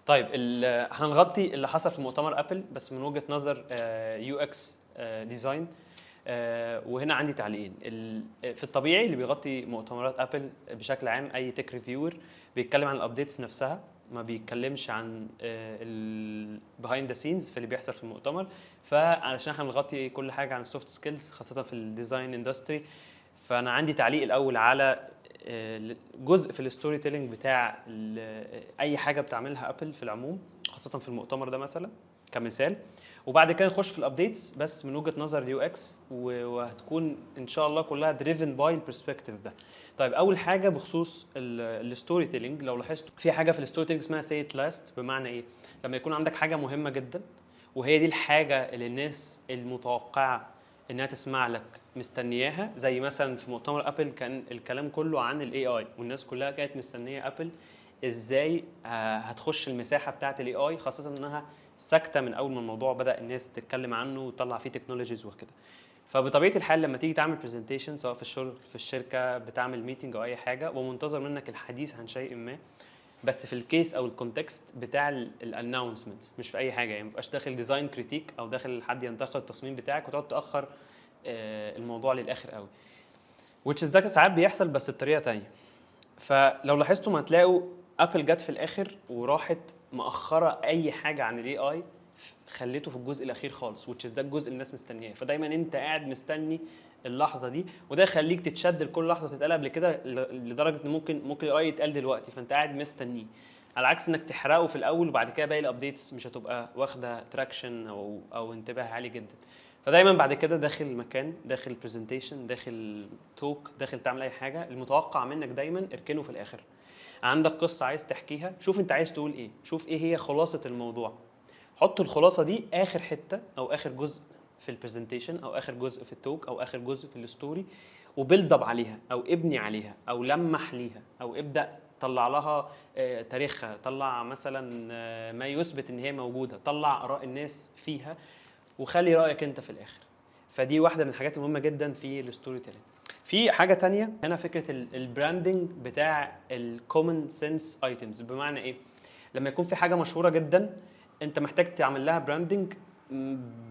طيب هنغطي اللي حصل في مؤتمر ابل بس من وجهة نظر يو اكس ديزاين. وهنا عندي تعليقين. في الطبيعي اللي بيغطي مؤتمرات ابل بشكل عام اي تك ريفيور بيتكلم عن الابديتس نفسها، ما بيتكلمش عن البيهايند ذا سينز في اللي بيحصل في المؤتمر. فعشان احنا بنغطي كل حاجه عن السوفت سكيلز خاصه في الديزاين اندستري، فانا عندي تعليق الاول على جزء في الستوري تيلينج بتاع اي حاجه بتعملها ابل في العموم، خاصه في المؤتمر ده مثلا كمثال. وبعد كده نخش في الابديتس بس من وجهه نظر اليو اكس، وهتكون ان شاء الله كلها دريفن باي البرسبكتيف ده. طيب اول حاجه بخصوص الستوري تيلينج، لو لاحظتوا في حاجه في الستوري تيلينج اسمها سي ات لاست. بمعنى ايه؟ لما يكون عندك حاجه مهمه جدا وهي دي الحاجه اللي الناس المتوقعه انها تسمع لك مستنياها، زي مثلا في مؤتمر ابل كان الكلام كله عن الاي اي والناس كلها كانت مستنيه ابل ازاي هتخش المساحه بتاعه الاي اي، خاصه انها ساكته من اول ما الموضوع بدا الناس تتكلم عنه وتطلع فيه تكنولوجيز وكده. فبطبيعه الحال لما تيجي تعمل برزنتيشن سواء في الشغل في الشركه بتعمل ميتنج او اي حاجه ومنتظر منك الحديث عن شيء ما، بس في الكيس او الكونتكست بتاع الاناونسمنت مش في اي حاجه، يعني ما تبقاش داخل ديزاين كريتيك او داخل حد ينتقد التصميم بتاعك وتقعد تاخر الموضوع للاخر قوي، which is ده ساعات بيحصل بس بطريقه تانية. فلو لاحظتم هتلاقوا ابل جت في الاخر وراحت مأخره اي حاجه عن الاي اي، خليته في الجزء الاخير خالص which is ده الجزء اللي الناس مستنياه. فدايما انت قاعد مستني اللحظه دي، وده يخليك تتشد لكل لحظه تتقال قبل كده، لدرجه ان ممكن الاي يتقال دلوقتي فانت قاعد مستنيه، على عكس انك تحرقه في الاول وبعد كده باقي الابديتس مش هتبقى واخده تراكشن او انتباه عالي جدا. فدايما بعد كده داخل مكان، داخل برزنتيشن، داخل توك، داخل تعمل اي حاجه، المتوقع منك دايما اركنه في الاخر. عندك قصه عايز تحكيها، شوف انت عايز تقول ايه، شوف ايه هي خلاصه الموضوع، حط الخلاصه دي اخر حته او اخر جزء في البرزنتيشن او اخر جزء في التوك او اخر جزء في الستوري، وبيلد اب عليها او ابني عليها او لمح ليها او ابدا طلع لها تاريخها، طلع مثلا ما يثبت ان هي موجوده، طلع اراء الناس فيها وخلي رايك انت في الاخر. فدي واحده من الحاجات المهمه جدا في الستوري تيلينج. في حاجه تانية هنا، فكره البراندنج بتاع الكومن سنس ايتمز. بمعنى ايه؟ لما يكون في حاجه مشهوره جدا انت محتاج تعمل لها براندنج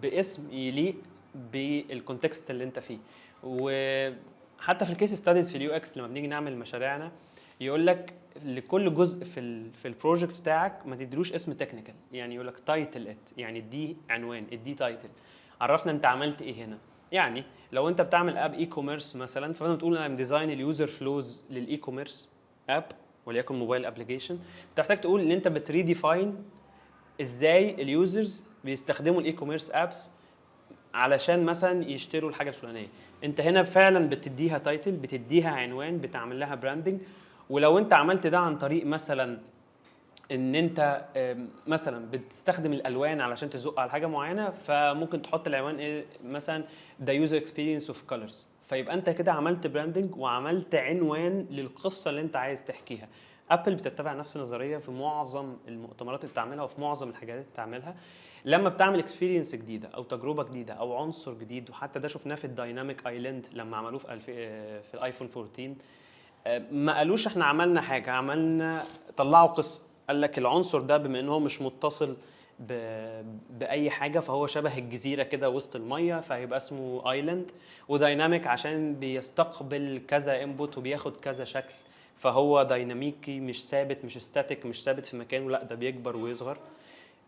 باسم يليق بالكونتكست اللي انت فيه. وحتى في الكيس ستاديز في اليو اكس لما بنيجي نعمل مشاريعنا يقول لك لكل جزء في البروجكت بتاعك ما تديلوش اسم تكنيكال، يعني يقول لك تايتل ات، يعني دي عنوان، ادي تايتل، عرفنا انت عملت ايه هنا. يعني لو انت بتعمل اب اي كوميرس مثلا فانت تقول انا ديزاين اليوزر فلوز للاي كوميرس اب وليكن موبايل ابلكيشن، انت محتاج تقول ان انت بتريديفاين ازاي اليوزرز بيستخدموا الاي كوميرس ابس علشان مثلا يشتروا الحاجه الفلانيه. انت هنا فعلا بتديها تايتل، بتديها عنوان، بتعمل لها براندنج. ولو انت عملت ده عن طريق مثلا ان انت مثلا بتستخدم الالوان علشان تزق على حاجه معينه، فممكن تحط العنوان ايه مثلا the user experience of colors، فيبقى انت كده عملت براندنج وعملت عنوان للقصه اللي انت عايز تحكيها. ابل بتتبع نفس النظريه في معظم المؤتمرات اللي بتعملها وفي معظم الحاجات اللي بتعملها. لما بتعمل اكسبيرينس جديده او تجربه جديده او عنصر جديد، وحتى ده شفناه في الدايناميك ايلاند لما عملوه في الايفون 14، ما قالوش احنا عملنا حاجه، عملنا طلعوا قصه. قال لك العنصر ده بما ان هو مش متصل باي حاجه فهو شبه الجزيره كده وسط الميه فهيبقى اسمه ايلاند، ودايناميك عشان بيستقبل كذا انبوت وبياخد كذا شكل، فهو دايناميكي مش ثابت، مش ستاتيك، مش ثابت في مكانه، لا ده بيكبر ويصغر.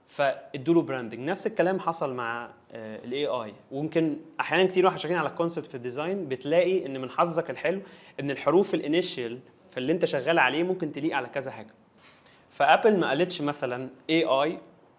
فادوا له براندنج. نفس الكلام حصل مع الاي اي. وممكن احيانا كتير واحنا شغالين على الكونسبت في الديزاين بتلاقي ان من حظك الحلو ان الحروف الانيشال فاللي انت شغال عليه ممكن تليق على كذا حاجه. فابل ما قالتش مثلا اي اي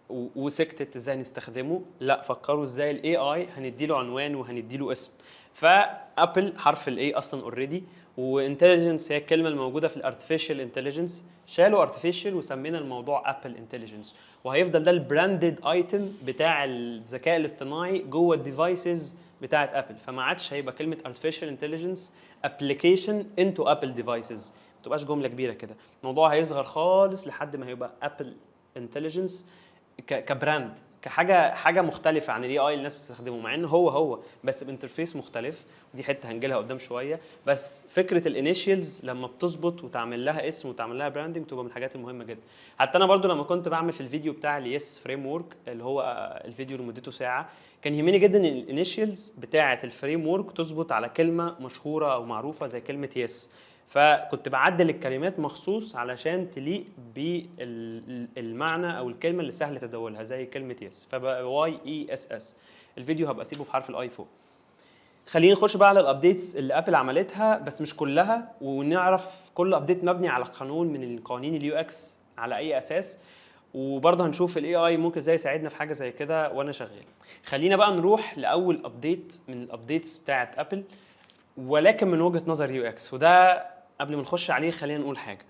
وسكتت ازاي نستخدمه، لا فكروا ازاي الاي اي هنديله عنوان وهنديله اسم. فابل حرف الاي اصلا اوريدي، وانتليجنس هي الكلمه الموجوده في الارتفيشال انتليجنس، شالوا ارتفيشال وسمينا الموضوع ابل انتليجنس، وهيفضل ده البراندد ايتم بتاع الذكاء الاصطناعي جوه الديفايسز بتاعت ابل. فما عادش هيبقى كلمه artificial intelligence application into apple devices، ما تبقاش جمله كبيره كده. الموضوع هيصغر خالص لحد ما هيبقى ابل انتليجنس كبراند، حاجه مختلفه عن الاي اي اللي الناس بتستخدمه، مع انه هو بس بانترفيس مختلف، ودي حته هنجيلها قدام شويه. بس فكره الانيشيالز لما بتظبط وتعمل لها اسم وتعمل لها براندنج بتبقى من الحاجات المهمه جدا. حتى انا برضو لما كنت بعمل في الفيديو بتاع اليس فريم ورك اللي هو الفيديو اللي مدته ساعه، كان يهمني جدا ان الانيشيالز بتاعه الفريم ورك تظبط على كلمه مشهوره او معروفه زي كلمه يس. فكنت بعدل الكلمات مخصوص علشان تليق بالمعنى او الكلمه اللي سهل تداولها زي كلمه يس، فبقى واي اي اس اس. الفيديو هبقى اسيبه في حرف الاي فوق. خلينا نخش بقى على الابديتس اللي ابل عملتها، بس مش كلها، ونعرف كل ابديت مبني على قانون من القوانين اليو اكس على اي اساس، وبرضه هنشوف الاي اي ممكن ازاي يساعدنا في حاجه زي كده وانا شغال. خلينا بقى نروح لاول ابديت من الابديتس بتاعه ابل، ولكن من وجهه نظر يو اكس. وده قبل ما نخش عليه خلينا نقول حاجه.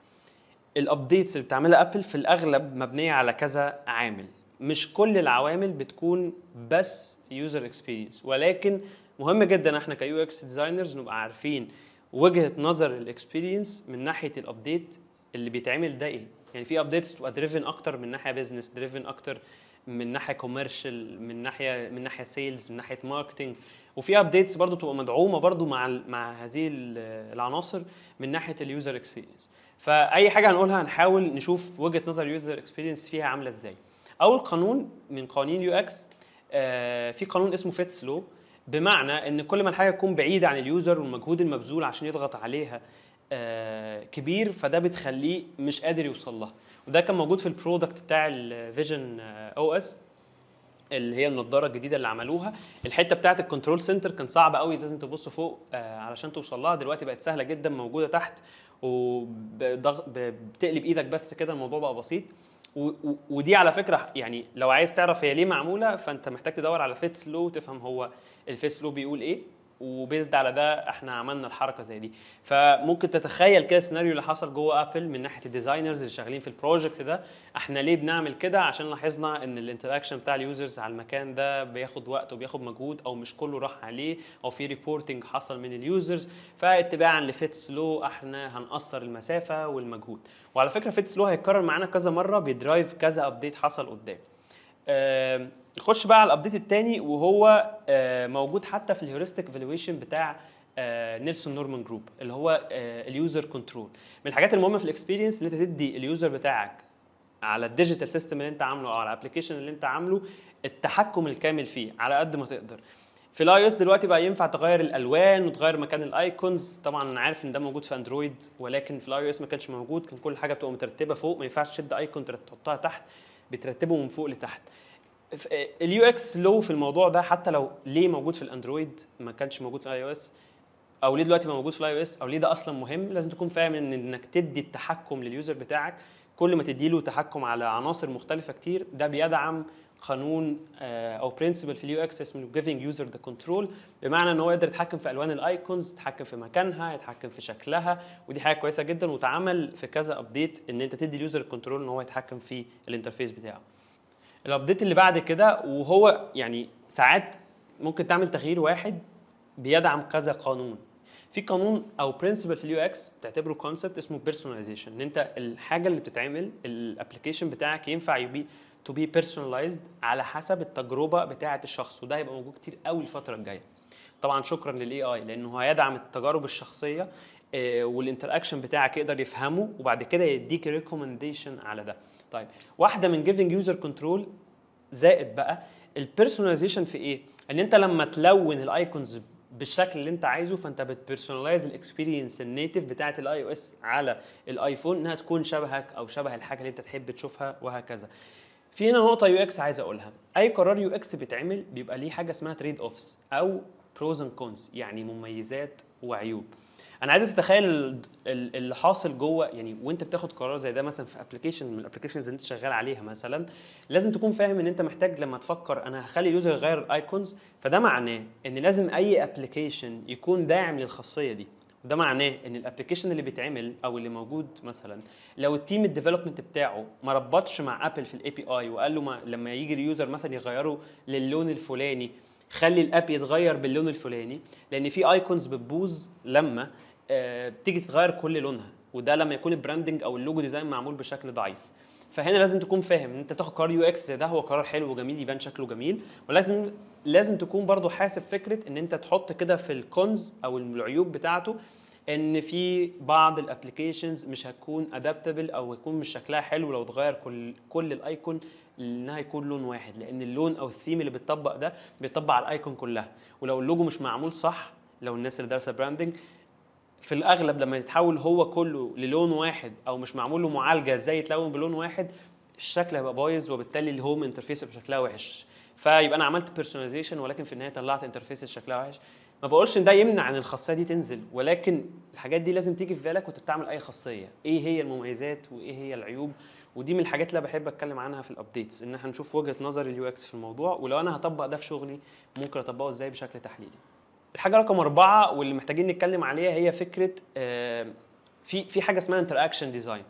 الابديتس اللي بتعملها ابل في الاغلب مبنيه على كذا عامل، مش كل العوامل بتكون بس يوزر اكسبيرينس، ولكن مهم جدا احنا كيو اكس ديزاينرز نبقى عارفين وجهه نظر الاكسبيرينس من ناحيه الابديت اللي بيتعمل ده ايه. يعني في ابديتس تبقى دريفن اكتر من ناحيه بيزنس، دريفن اكتر من ناحيه كوميرشال، من ناحيه سيلز، من ناحيه ماركتنج، وفي ابديتس برضو تبقى مدعومه برضو مع هذه العناصر من ناحيه اليوزر اكسبيرينس. فاي حاجه هنقولها هنحاول نشوف وجهه نظر اليوزر اكسبيرينس فيها عامله ازاي. اول قانون من قوانين يو اكس، في قانون اسمه فيتس لو، بمعنى ان كل ما الحاجه تكون بعيده عن اليوزر والمجهود المبذول عشان يضغط عليها كبير، فده بتخليه مش قادر يوصل لها. وده كان موجود في البرودكت بتاع الفيجن او اس اللي هي النضاره الجديده اللي عملوها. الحته بتاعه الكنترول سنتر كان صعب قوي، لازم تبص فوق علشان توصل لها. دلوقتي بقت سهله جدا، موجوده تحت، وبتقلب ايدك بس كده، الموضوع بقى بسيط. ودي على فكره يعني لو عايز تعرف هي ليه معموله، فانت محتاج تدور على فيتس لو تفهم هو الفيتس لو بيقول ايه، وبيزد على ده احنا عملنا الحركه زي دي. فممكن تتخيل كده السيناريو اللي حصل جوه ابل من ناحيه الديزاينرز اللي شغالين في البروجكت ده. احنا ليه بنعمل كده؟ عشان لاحظنا ان الانتراكشن بتاع اليوزرز على المكان ده بياخد وقت وبياخد مجهود، او مش كله راح عليه، او في ريبورتنج حصل من اليوزرز. فاتباعا لفيتس لو احنا هنقصر المسافه والمجهود. وعلى فكره فيتس لو هيتكرر معانا كذا مره، بيدرايف كذا ابديت حصل قدام. نخش بقى على الابديت الثاني، وهو موجود حتى في الهيورستيك ايفالويشن بتاع نيلسون نورمان جروب، اللي هو اليوزر كنترول. من الحاجات المهمه في الاكسبيرينس ان انت تدي اليوزر بتاعك على الديجيتال سيستم اللي انت عامله او على الابلكيشن اللي انت عامله التحكم الكامل فيه على قد ما تقدر. في الاي اس دلوقتي بقى ينفع تغير الالوان وتغير مكان الايكونز. طبعا انا عارف ان ده موجود في اندرويد، ولكن في الاي اس ما كانش موجود، كان كل حاجه بتبقى مترتبه فوق، ما ينفعش تشد ايكون تحطها تحت، بترتبه من فوق لتحت. اليو اكس لو في الموضوع ده، حتى لو ليه موجود في الاندرويد ما كانش موجود في الاي او اس، او ليه دلوقتي موجود في الاي او اس، او ليه ده اصلا مهم، لازم تكون فاهم ان انك تدي التحكم لليوزر بتاعك. كل ما تدي له تحكم على عناصر مختلفه كتير، ده بيدعم قانون او برنسبل في اليو اكس اسمه giving user the control، بمعنى ان هو يقدر يتحكم في الوان الايكونز، يتحكم في مكانها، يتحكم في شكلها. ودي حاجه كويسه جدا، وتعمل في كذا ابديت ان انت تدي اليوزر الكنترول ان هو يتحكم في الانترفيس بتاعه. الابديت اللي بعد كده، وهو يعني ساعات ممكن تعمل تغيير واحد بيدعم كذا قانون. في قانون او برنسبل في اليو اكس تعتبره كونسبت اسمه بيرسوناليزيشن، ان انت الحاجه اللي بتتعمل الابلكيشن بتاعك ينفع يبي تو بي بيرسوناليزد على حسب التجربه بتاعه الشخص. وده هيبقى موجود كتير قوي الفتره الجايه، طبعا شكرا للاي اي، لانه هيدعم التجارب الشخصيه والانتراكشن بتاعك يقدر يفهمه، وبعد كده يديك ريكومنديشن على ده. طيب واحده من جيفنج يوزر كنترول زائد بقى البيرسوناليزيشن في ايه؟ ان انت لما تلون الايكونز بالشكل اللي انت عايزه، فانت بتبيرسوناليز الاكسبيرينس النيتف بتاعه الاي او اس على الايفون، انها تكون شبهك او شبه الحاجه اللي انت تحب تشوفها وهكذا. في هنا نقطه يو اكس عايز اقولها. اي قرار يو اكس بيتعمل بيبقى ليه حاجه اسمها تريد اوفس او بروز اند كونز، يعني مميزات وعيوب. انا عايزك تتخيل اللي حاصل جوه، يعني وانت بتاخد قرار زي ده مثلا في ابلكيشن من الابلكيشنز اللي انت شغال عليها مثلا، لازم تكون فاهم ان انت محتاج لما تفكر انا هخلي اليوزر يغير الايكونز، فده معناه ان لازم اي ابلكيشن يكون داعم للخاصيه دي. ده معناه ان الابلكيشن اللي بيتعمل او اللي موجود مثلا، لو التيم الديفلوبمنت بتاعه ما ربطش مع ابل في الاي بي اي وقال له لما يجي اليوزر مثلا يغيره للون الفلاني خلي الاب يتغير باللون الفلاني، لان في ايكونز بتبوظ لما بتيجي تغير كل لونها، وده لما يكون البراندنج او اللوجو ديزاين معمول بشكل ضعيف. فهنا لازم تكون فاهم ان انت تاخد قرار يو اكس ده هو قرار حلو وجميل يبان شكله جميل، ولازم تكون برضو حاسب فكره ان انت تحط كده في الكونز او العيوب بتاعته ان في بعض الابلكيشنز مش هتكون ادابتبل او يكون مش شكلها حلو لو اتغير كل الايكون انها يكون لون واحد، لان اللون او الثيم اللي بيتطبق ده بيطبق على الايكون كلها، ولو اللوجو مش معمول صح، لو الناس اللي دارسه براندنج في الاغلب لما يتحول هو كله للون واحد او مش معمول له معالجه ازاي يتلون بلون واحد، الشكل هيبقى بايظ وبالتالي الهوم انترفيس هيبقى شكلها وحش. فيبقى انا عملت بيرسوناليزيشن ولكن في النهايه طلعت انترفيس شكلها وحش. ما بقولش ان ده يمنع ان الخاصيه دي تنزل، ولكن الحاجات دي لازم تيجي في بالك وانت بتعمل اي خاصيه، ايه هي المميزات وايه هي العيوب. ودي من الحاجات اللي بحب اتكلم عنها في الابديتس، ان احنا نشوف وجهه نظر اليو اكس في الموضوع، ولو انا هطبق ده في شغلي ممكن اطبقه ازاي بشكل تحليلي. الحاجه رقم 4 واللي محتاجين نتكلم عليها هي فكره في حاجه اسمها انتراكشن ديزاين.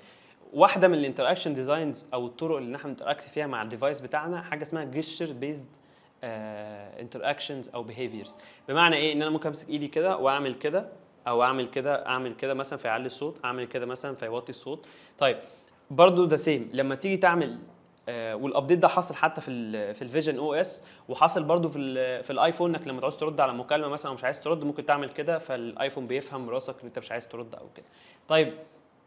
واحده من الانتراكشن ديزاينز او الطرق اللي احنا نتراكت فيها مع الديفايس بتاعنا حاجه اسمها جيستشر بيزد انتراكشنز او بيهيفيرز. بمعنى ايه؟ ان انا ممكن امسك ايدي كده واعمل كده او اعمل كده مثلا فيعلي الصوت، اعمل كده مثلا فيوطي الصوت. طيب برضو ده سيم لما تيجي تعمل والابديت ده حصل حتى في الفيجن او اس، وحصل برضو في الايفون انك لما تعوز ترد على مكالمه مثلا ومش عايز ترد ممكن تعمل كده، فالايفون بيفهم راسك ان انت مش عايز ترد او كده. طيب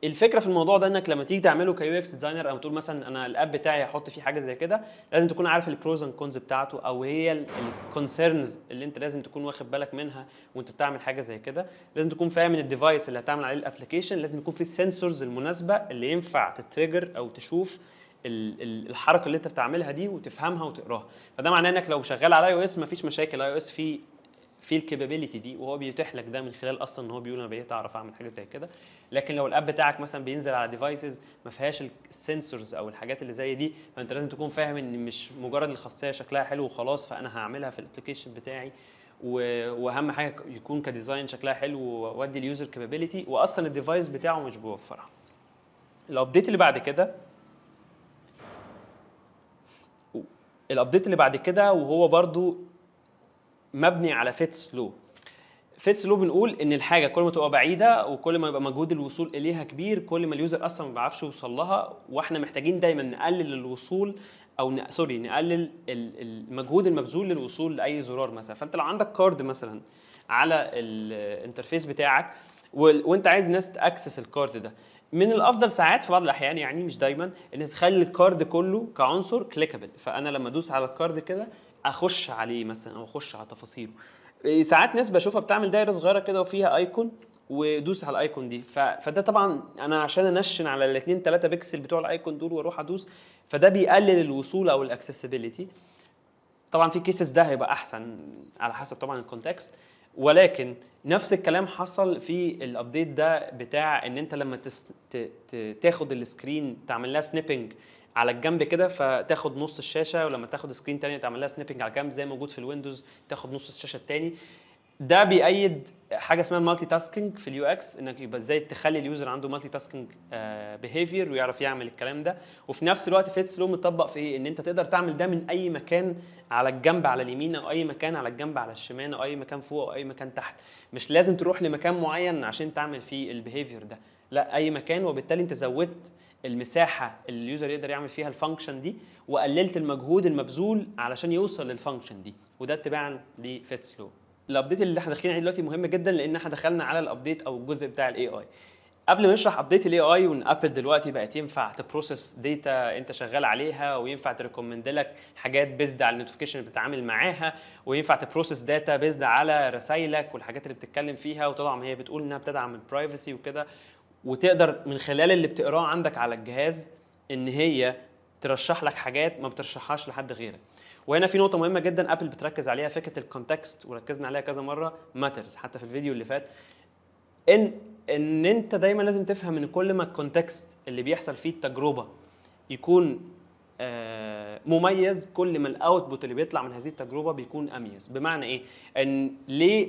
الفكره في الموضوع ده انك لما تيجي تعمله كيو اكس ديزاينر او تقول مثلا انا الاب بتاعي هحط فيه حاجه زي كده، لازم تكون عارف البروز اند كونز بتاعته او هي الكونسيرنز اللي انت لازم تكون واخد بالك منها وانت بتعمل حاجه زي كده. لازم تكون فاهم ان الديفايس اللي هتعمل عليه الابلكيشن لازم يكون فيه السنسورز المناسبه اللي ينفع تتريجر او تشوف الحركه اللي انت بتعملها دي وتفهمها وتقراها. فده معناه انك لو شغال على اي او اس مفيش مشاكل، اي او اس في الكابابيلتي دي وهو بيتيح لك ده من خلال اصلا ان هو بيقول انا بقيت اعرف اعمل حاجه زي كده. لكن لو الاب بتاعك مثلا بينزل على ديفايسز ما فيهاش السنسورز او الحاجات اللي زي دي، فانت لازم تكون فاهم ان مش مجرد الخاصيه شكلها حلو وخلاص فانا هعملها في الابلكيشن بتاعي، واهم حاجه يكون كديزاين شكلها حلو وادي اليوزر كابابيلتي واصلا الديفايس بتاعه مش بيوفرها. الابديت اللي بعد كده وهو برضو مبني على فيتس لو. فيتس لو بنقول ان الحاجه كل ما تبقى بعيده وكل ما يبقى مجهود الوصول اليها كبير كل ما اليوزر اصلا ما بيعرفش يوصل لها، واحنا محتاجين دايما نقلل الوصول او نقلل المجهود المبذول للوصول لاي زرار مثلا. فانت لو عندك كارد مثلا على الانترفيس بتاعك وانت عايز ناس تاكسس الكارد ده، من الافضل ساعات في بعض الاحيان يعني مش دايما ان تخلي الكارد كله كعنصر كليكابل، فانا لما ادوس على الكارد كده اخش عليه مثلا او اخش على تفاصيله. ساعات ناس بشوفها بتعمل دايره صغيره كده وفيها ايكون ودوس على الايكون دي، فده طبعا انا عشان انشن على الاثنين 3 بكسل بتوع الايكون دول واروح ادوس، فده بيقلل الوصول او الاكسسبيليتي. طبعا في كيسز ده هيبقى احسن على حسب طبعا الكونتكست، ولكن نفس الكلام حصل في الابديت ده بتاع ان انت لما تاخد السكرين تعمل لها سنيبنج على الجنب كده فتاخد نص الشاشه، ولما تاخد سكرين تاني تعمل لها سنيبنج على الجنب زي موجود في الويندوز تاخد نص الشاشه التاني. ده بيأيد حاجه اسمها المالتي تاسكينج في اليو اكس، انك يبقى ازاي تخلي اليوزر عنده مالتي تاسكينج بيهيفير ويعرف يعمل الكلام ده. وفي نفس الوقت فيتس لو مطبق في ايه؟ ان انت تقدر تعمل ده من اي مكان على الجنب على اليمين او اي مكان على الجنب على الشمال او اي مكان فوق او اي مكان تحت، مش لازم تروح لمكان معين عشان تعمل فيه البيهيفير ده، لا اي مكان. وبالتالي انت زودت المساحه اللي اليوزر يقدر يعمل فيها الفانكشن دي وقللت المجهود المبذول علشان يوصل للفانكشن دي، وده اتباعا لفيتس لو. الابديت اللي احنا داخلين عليه دلوقتي مهم جدا لان احنا دخلنا على الابديت او الجزء بتاع الاي اي. قبل ما نشرح ابديت الاي اي وان ابل دلوقتي بقت ينفع تبروسس داتا انت شغال عليها وينفع تريكومند لك حاجات بيزد على النوتيفيكيشن اللي بتتعامل معاها وينفع تبروسس داتا بيزد على رسايلك والحاجات اللي بتتكلم فيها، وطبعا هي بتقول انها بتدعم البرايفسي وكده، وتقدر من خلال اللي بتقراه عندك على الجهاز ان هي ترشح لك حاجات ما بترشحهاش لحد غيرك. وهنا في نقطه مهمه جدا ابل بتركز عليها، فكره الكونتكست، وركزنا عليها كذا مره ماترز حتى في الفيديو اللي فات، ان انت دايما لازم تفهم ان كل ما الكونتكست اللي بيحصل فيه التجربه يكون مميز كل ما الاوتبوت اللي بيطلع من هذه التجربه بيكون اميز. بمعنى ايه؟ ان ليه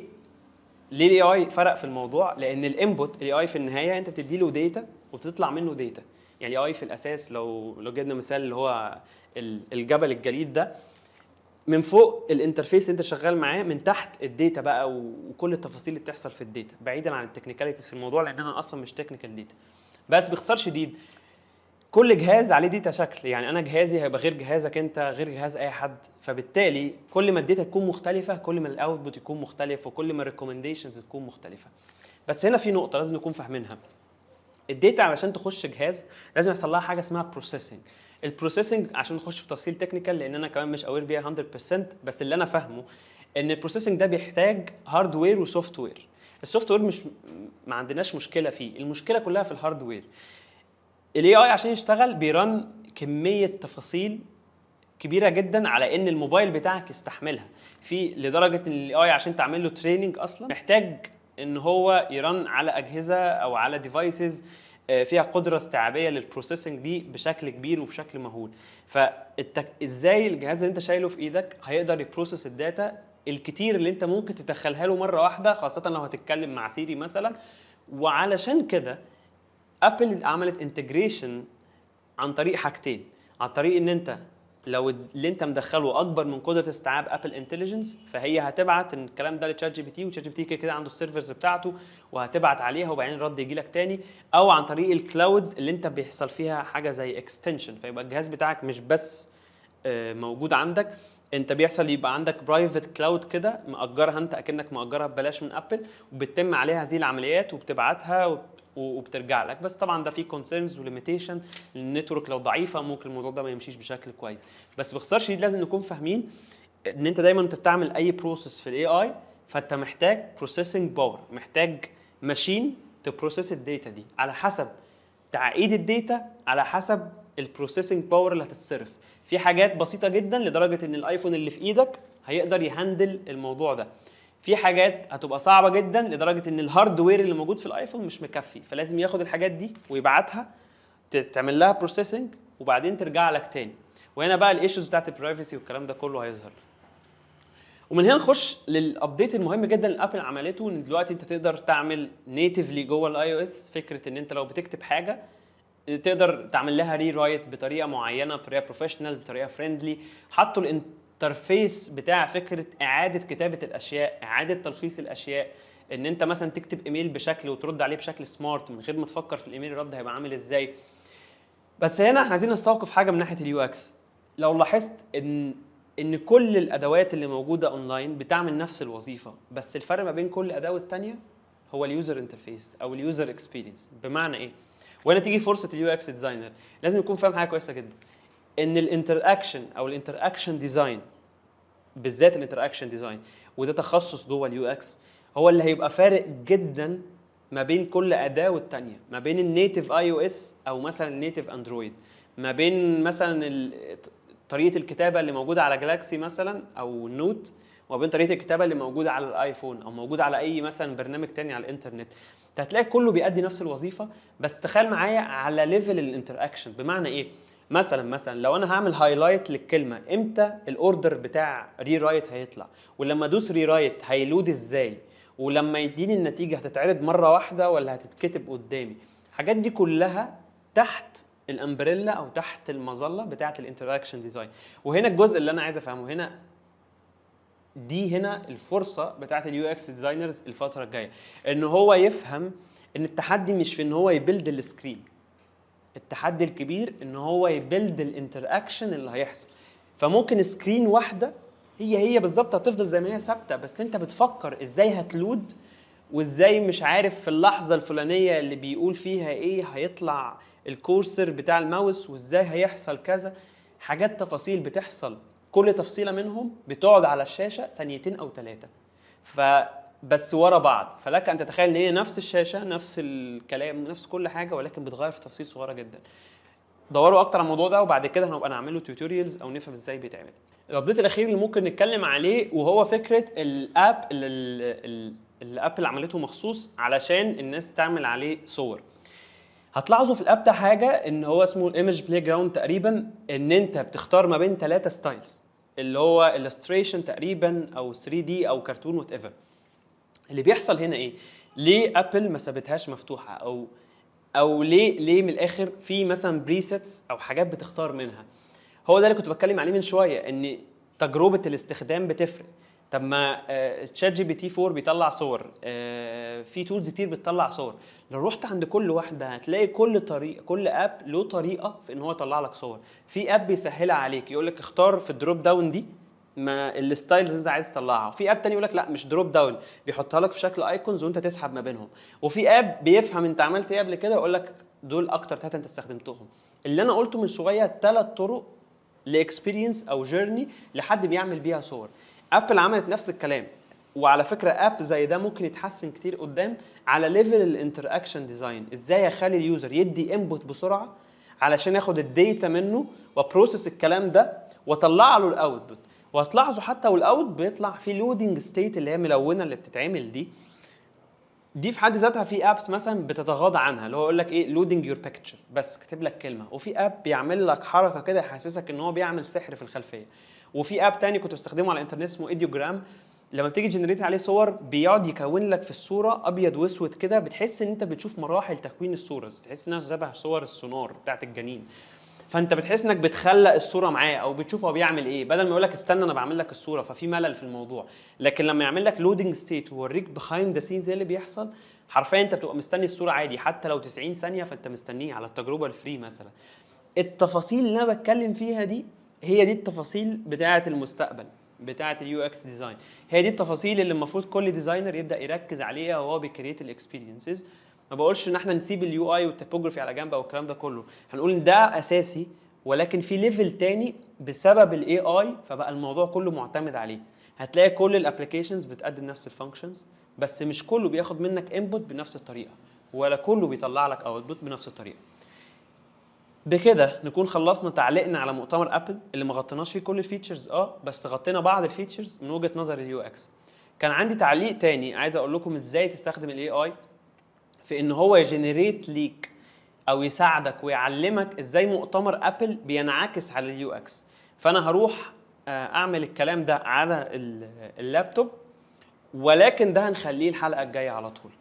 الاي اي فرق في الموضوع؟ لان الانبوت الاي اي في النهايه انت بتدي له داتا وبتطلع منه داتا. يعني الاي اي في الاساس لو جبنا مثال اللي هو الجبل الجليد ده، من فوق الانترفيس انت شغال معاه، من تحت الداتا بقى وكل التفاصيل اللي بتحصل في الداتا، بعيدا عن التكنيكاليتيز في الموضوع لان انا اصلا مش تكنيكال داتا. بس باختصار شديد كل جهاز عليه داتا شكل، يعني انا جهازي هيبقى غير جهازك انت، غير جهاز اي حد، فبالتالي كل ما الداتا تكون مختلفه كل ما الاوتبوت يكون مختلف وكل ما الريكومنديشنز تكون مختلفه. بس هنا في نقطه لازم نكون فاهمينها، الداتا علشان تخش جهاز لازم يحصل لها حاجه اسمها بروسيسنج. البروسيسنج عشان نخش في تفصيل تكنيكال لان انا كمان مش اوير بيها 100%، بس اللي انا فاهمه ان البروسيسنج ده بيحتاج هاردوير وسوفت وير. السوفت وير مش ما عندناش مشكله فيه، المشكله كلها في الهاردوير. الاي اي عشان يشتغل بيرن كميه تفاصيل كبيره جدا على ان الموبايل بتاعك يستحملها، في لدرجه ان الاي اي عشان تعمل له تريننج اصلا محتاج ان هو يرن على اجهزه او على ديفايسز فيها قدره استيعابيه للبروسيسنج دي بشكل كبير وبشكل مهول. ازاي الجهاز اللي انت شايله في ايدك هيقدر يبروسس الداتا الكتير اللي انت ممكن تدخلها له مره واحده، خاصه لو هتتكلم مع سيري مثلا. وعلشان كده ابل عملت انتجريشن عن طريق حاجتين، عن طريق ان انت لو اللي انت مدخله اكبر من قدره استيعاب ابل انتليجنس فهي هتبعت الكلام ده لتشات جي بي تي، وتشات جي بي تي كده كده عنده السيرفرز بتاعته وهتبعت عليها وبعدين الرد يجي لك تاني، او عن طريق الكلاود اللي انت بيحصل فيها حاجه زي اكستنشن، فيبقى الجهاز بتاعك مش بس موجود عندك، انت بيحصل يبقى عندك برايفت كلاود كده مأجرها انت اكنك مأجرها ببلاش من ابل، وبتتم عليها هذه العمليات وبتبعتها وبترجع لك. بس طبعا ده فيه كونسيرنز وليميتيشن، النتورك لو ضعيفه ممكن الموضوع ده ما يمشيش بشكل كويس. بس باختصار شديد لازم نكون فاهمين ان انت دايما انت بتعمل اي بروسيس في الاي اي فانت محتاج بروسيسنج باور، محتاج ماشين تبروسيس الداتا دي على حسب تعقيد الداتا، على حسب البروسيسنج باور اللي هتتصرف. في حاجات بسيطه جدا لدرجه ان الايفون اللي في ايدك هيقدر يهندل الموضوع ده، في حاجات هتبقى صعبه جدا لدرجه ان الهاردوير اللي موجود في الايفون مش مكفي، فلازم ياخد الحاجات دي ويبعتها تعمل لها بروسيسنج وبعدين ترجع لك تاني. وهنا بقى الايشوز بتاعت البرايفسي والكلام ده كله هيظهر. ومن هنا نخش للابديت المهم جدا اللي ابل عملته، ان دلوقتي انت تقدر تعمل نيتيفلي جوه الاي او اس فكره ان انت لو بتكتب حاجه تقدر تعمل لها ري رايت بطريقه معينه، بطريقه بروفيشنال، بطريقه فريندلي. حطوا الانترفيس بتاع فكره اعاده كتابه الاشياء، اعاده تلخيص الاشياء، ان انت مثلا تكتب ايميل بشكل وترد عليه بشكل سمارت من غير ما تفكر في الايميل الرد هيبقى عامل ازاي. بس هنا احنا عايزين نستوقف حاجه من ناحيه اليو اكس. لو لاحظت ان كل الادوات اللي موجوده اونلاين بتعمل نفس الوظيفه، بس الفرق ما بين كل اداه والثانيه هو اليوزر انترفيس او اليوزر اكسبيرينس. بمعنى ايه؟ وهنا تيجي فرصه اليو اكس ديزاينر، لازم يكون فاهم حاجه كويسه جدا، ان الانتراكشن او الانتراكشن ديزاين، بالذات الانتراكشن ديزاين وده تخصص جوه اليو اكس، هو اللي هيبقى فارق جدا ما بين كل اداه والثانيه، ما بين النيتيف اي او اس او مثلا النيتيف اندرويد، ما بين مثلا طريقه الكتابه اللي موجوده على جالاكسي مثلا او نوت، وما بين طريقه الكتابه اللي موجوده على الايفون او موجوده على اي مثلا برنامج تاني على الانترنت. هتلاقي كله بيأدي نفس الوظيفه، بس تخيل معايا على ليفل الانتراكشن. بمعنى ايه؟ مثلا لو انا هعمل هايلايت للكلمه، امتى الاوردر بتاع ري رايت هيطلع، ولما ادوس ري رايت هيلود ازاي، ولما يديني النتيجه هتتعرض مره واحده ولا هتتكتب قدامي. الحاجات دي كلها تحت الامبريلا او تحت المظله بتاعه الانتراكشن ديزاين. وهنا الجزء اللي انا عايز افهمه هنا، دي هنا الفرصه بتاعه اليو اكس ديزاينرز الفتره الجايه، ان هو يفهم ان التحدي مش في ان هو يبيلد السكرين، التحدي الكبير ان هو يبيلد الانتراكشن اللي هيحصل. فممكن سكرين واحده هي بالظبط هتفضل زي ما هي ثابته، بس انت بتفكر ازاي هتلود، وازاي مش عارف في اللحظه الفلانيه اللي بيقول فيها ايه هيطلع الكورسر بتاع الماوس، وازاي هيحصل كذا. حاجات تفاصيل بتحصل، كل تفصيله منهم بتقعد على الشاشه ثانيتين او ثلاثه فبس ورا بعض، فلك ان تتخيل ان هي نفس الشاشه نفس الكلام نفس كل حاجه، ولكن بتغير في تفاصيل صغيره جدا. دوروا اكتر على الموضوع ده وبعد كده هنبقى نعمله توتوريالز او نفهم ازاي بيتعمل. الابديت الاخير اللي ممكن نتكلم عليه وهو فكره الاب اللي ابل عملته مخصوص علشان الناس تعمل عليه صور. هتلاحظوا في الاب ده حاجه ان هو اسمه الايمج بلاي جراوند تقريبا، ان انت بتختار ما بين 3 ستايلز اللي هو illustration تقريبا او 3 دي او كرتون وات ايفر. اللي بيحصل هنا ايه؟ ليه ابل ما سابتهاش مفتوحه، او ليه من الاخر في مثلا بريسيتس او حاجات بتختار منها؟ هو ده اللي كنت بتكلم عليه من شويه، ان تجربه الاستخدام بتفرق. طب ما تشات جي بي تي 4 بيطلع صور، في تولز كتير بتطلع صور. لو رحت عند كل واحده هتلاقي كل اب له طريقه في ان هو يطلع لك صور. في اب بيسهلها عليك، يقول لك اختار في الدروب داون دي ما الستايلز اللي انت عايز تطلعها. وفي اب تاني يقول لك لا مش دروب داون، بيحطها لك في شكل ايكونز وانت تسحب ما بينهم. وفي اب بيفهم انت عملت ايه قبل كده ويقول لك دول اكتر ثلاثه انت استخدمتهم. اللي انا قلته من شويه 3 طرق لاكسبيرينس او جيرني لحد بيعمل بيها صور. ابل عملت نفس الكلام. وعلى فكره اب زي ده ممكن يتحسن كتير قدام على ليفل الانتراكشن ديزاين، ازاي اخلي اليوزر يدي انبوت بسرعه علشان ياخد الداتا منه وبروسيس الكلام ده واطلع له الاوتبوت. وهتلاحظوا حتى والاوت بيطلع في لودنج ستيت اللي هي ملونه اللي بتتعمل دي في حد ذاتها. في ابس مثلا بتتغاضى عنها، اللي هو يقول لك ايه لودنج يور بيكتشر بس كاتب لك كلمه. وفي اب بيعمل لك حركه كده يحسسك ان هو بيعمل سحر في الخلفيه. وفي اب تاني كنت بستخدمه على الانترنت اسمه ايديوجرام، لما بتيجي جنريت عليه صور بيقعد يكون لك في الصوره ابيض واسود كده، بتحس ان انت بتشوف مراحل تكوين الصوره، تحس انها شبه صور السونار بتاعت الجنين. فانت بتحس انك بتخلق الصوره معاه او بتشوف هو بيعمل ايه، بدل ما يقول لك استنى انا بعمل لك الصوره، ففي ملل في الموضوع. لكن لما يعمل لك لودنج ستيت ويوريك بيهايند ذا سينز ايه اللي بيحصل، حرفيا انت بتبقى مستني الصوره عادي حتى لو 90 ثانيه، فانت مستنيه على التجربه الفري مثلا. التفاصيل اللي انا بتكلم فيها دي هي دي التفاصيل بتاعه المستقبل بتاعه اليو اكس ديزاين. هي دي التفاصيل اللي المفروض كل ديزاينر يبدا يركز عليها وهو بيكريت الاكسبيرينسز. ما بقولش ان احنا نسيب اليو اي والتيبوجرافي على جنب او الكلام ده كله، هنقول ان ده اساسي، ولكن في ليفل تاني بسبب الاي اي فبقى الموضوع كله معتمد عليه. هتلاقي كل الابلكيشنز بتقدم نفس الفانكشنز، بس مش كله بياخد منك انبوت بنفس الطريقه، ولا كله بيطلع لك اوتبوت بنفس الطريقه. بكده نكون خلصنا تعليقنا على مؤتمر ابل اللي ما غطيناش فيه كل الفيتشرز، بس غطينا بعض الفيتشرز من وجهه نظر اليو اكس. كان عندي تعليق تاني عايز اقول لكم ازاي تستخدم الاي اي في ان هو يجنريت ليك او يساعدك ويعلمك ازاي مؤتمر ابل بينعكس على اليو اكس. فانا هروح اعمل الكلام ده على اللابتوب، ولكن ده هنخليه الحلقه الجايه على طول.